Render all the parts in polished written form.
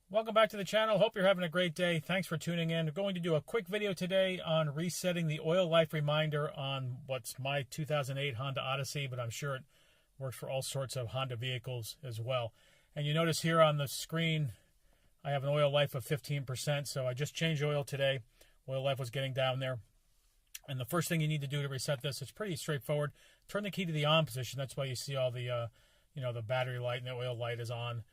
Welcome back to the channel. Hope you're having a great day. Thanks for tuning in. We're going to do a quick video today on resetting the oil life reminder on what's my 2008 Honda Odyssey, but I'm sure it works for all sorts of Honda vehicles as well. And you notice here on the screen, I have an oil life of 15%, so I just changed oil today. Oil life was getting down there. And the first thing you need to do to reset this, it's pretty straightforward. Turn the key to the on position. That's why you see all the, the battery light and the oil light is on.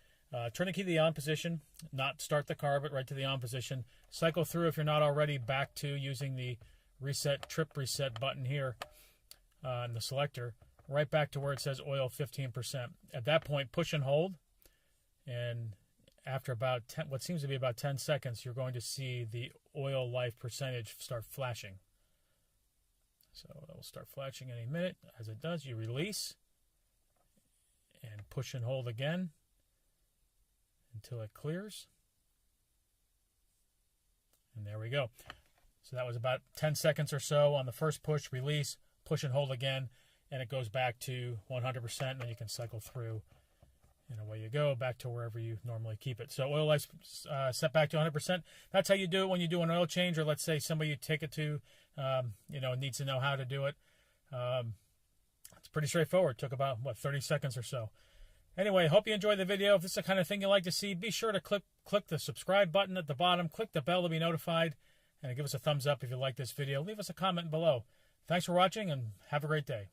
Turn the key to the on position, not start the car, but right to the on position. Cycle through, if you're not already, back to using the trip reset button here in the selector, right back to where it says oil 15%. At that point, push and hold, and after about what seems to be about 10 seconds, you're going to see the oil life percentage start flashing. So it will start flashing any minute. As it does, you release and push and hold again until it clears. And there we go. So that was about 10 seconds or so on the first push, release, push and hold again, and it goes back to 100%, and then you can cycle through, and away you go, back to wherever you normally keep it. So oil life set back to 100%. That's how you do it when you do an oil change, or let's say somebody you take it to, needs to know how to do it. It's pretty straightforward. It took about, 30 seconds or so. Anyway, hope you enjoyed the video. If this is the kind of thing you like to see, be sure to click the subscribe button at the bottom. Click the bell to be notified. And give us a thumbs up if you like this video. Leave us a comment below. Thanks for watching and have a great day.